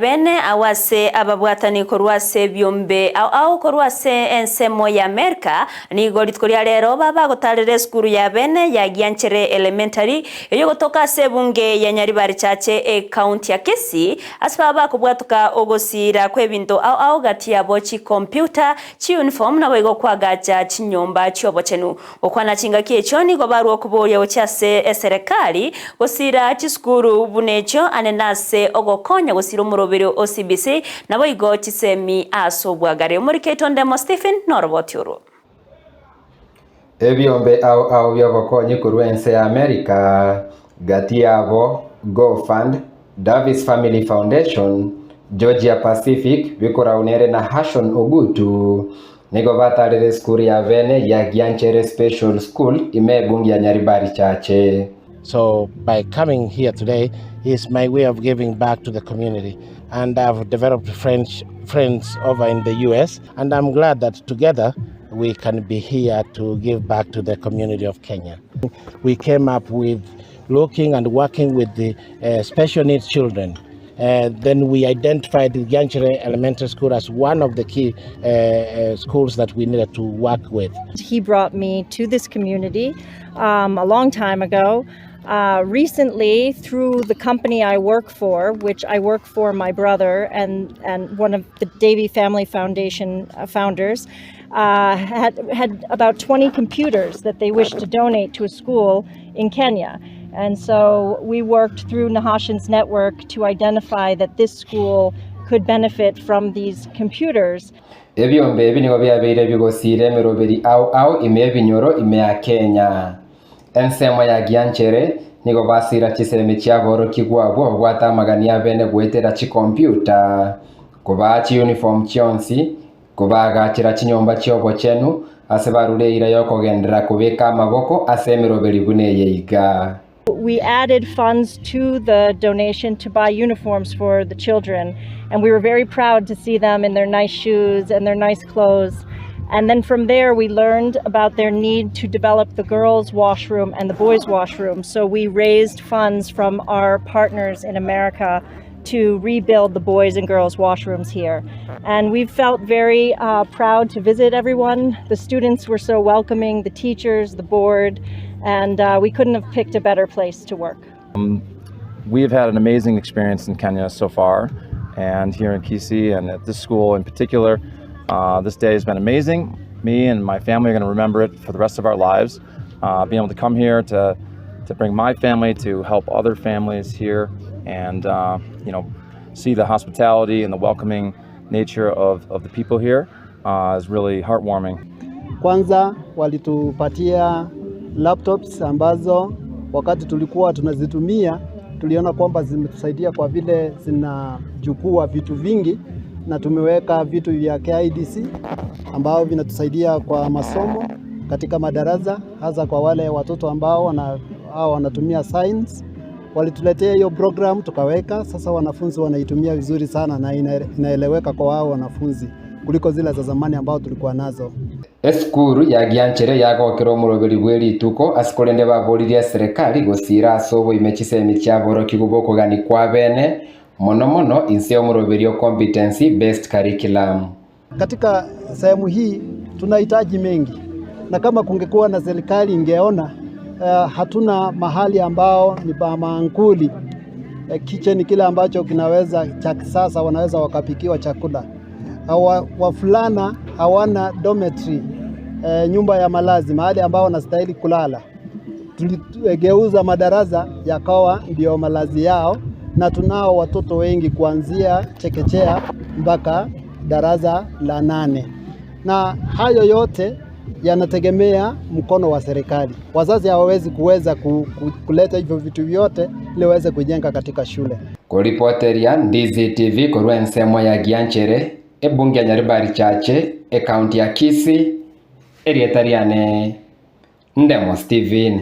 Bene awase ababwatani korwase byombe au korwase ensemo ya Amerika ni goritkoria rero baba gotarere skuru ya bene ya Gianchere Elementary iyo gotoka sebunge ya Nyaribari chache county ya Kisii asbaba kubwatuka ogosira kwebinto au gati ya bochi computer chi uniform na wego kwagaja chinyomba chiobochenu okwana chinga kiechoni gobaru okuboya ochase serikali gosira chiskuru bunecho anenase ogokonya gosira umurobero OCBC nabo igo chisemi asobwagare muri ketondemo Stephen Norbotyuru ebyombe au byogokonye kurwense ya Amerika gati yabo GoFund, Davis Family Foundation, Georgia Pacific bikora unere na Hashon Ogutu nigo batarere skuru ya bene ya Gianchere Special School imebungi ya Nyaribari chache. So by coming here today is my way of giving back to the community, and I've developed friends over in the US, and I'm glad that together we can be here to give back to the community of Kenya. We came up with looking and working with the special needs children. Then we identified the Gianchere Elementary School as one of the key schools that we needed to work with. He brought me to this community a long time ago. Recently, through the company I work for, which I work for my brother and one of the Davy Family Foundation founders, had about 20 computers that they wished to donate to a school in Kenya. And so we worked through Nahashan's network to identify that this school could benefit from these computers. Ebyombe binigo byabeire bigosire meroberi au imebinyoro imea Kenya. Ensemo ya Gianchere nigo basira chiseme cyaboro kigwabo bwatamagania bene gwetera chi computer kubachi uniform chionsi kubagakira chinyomba cyobo chenu asebarureira yokogendera kubeka amaboko asemeroberi buneye iga. We added funds to the donation to buy uniforms for the children, and we were very proud to see them in their nice shoes and their nice clothes. And then from there we learned about their need to develop the girls' washroom and the boys' washroom. So we raised funds from our partners in America to rebuild the boys and girls' washrooms here. And we felt very proud to visit everyone. The students were so welcoming, the teachers, the board, and we couldn't have picked a better place to work. We've had an amazing experience in Kenya so far, and here in Kisii and at this school in particular. This day has been amazing. Me and my family are going to remember it for the rest of our lives. Being able to come here to bring my family to help other families here, and see the hospitality and the welcoming nature of the people here is really heartwarming. Kwanza walitupatia laptops ambazo wakati tulikuwa tunazitumia tuliona kwamba zimetusaidia kwa vile zinachukua vitu vingi, na tumeweka vitu vya KIDC ambao vinatusaidia kwa masomo katika madarasa, hasa kwa wale watoto ambao wanatumia science. Walituletea hiyo program tukaweka, sasa wanafunzi wanaitumia vizuri sana na inaeleweka kwa wao wanafunzi kuliko zile za zamani ambao tulikuwa nazo. Eskuru ya Gianchere yagokero muroberi bweri tuko asikolende baboriria serikali gosira asobo imechisemi cyaboro kiguboko gani kwa bene mono inseo muroberio competency based curriculum. Katika sehemu hii tunahitaji mengi, na kama kungekuwa na serikali ingeona hatuna mahali ambao ni pa mankuli kitchen kile ambacho kinaweza cha kisasa wanaweza wakapikiwa chakula. Wafulana hawana dormitory, nyumba ya malazi mahali ambao wanastahili kulala. Tuligeuza madarasa yakawa ndio malazi yao, na tunao watoto wengi kuanzia chekechea mpaka darasa la 8, na hayo yote yanategemea mkono wa serikali. Wazazi hawawezi kuleta hivyo vitu vyote ili waweze kujenga katika shule. Kuripoteria Ndizi TV kurwensemo ya Gianchere ebunge ya Nyaribari chache county ya Kisii erietariane Ndemo Stephen.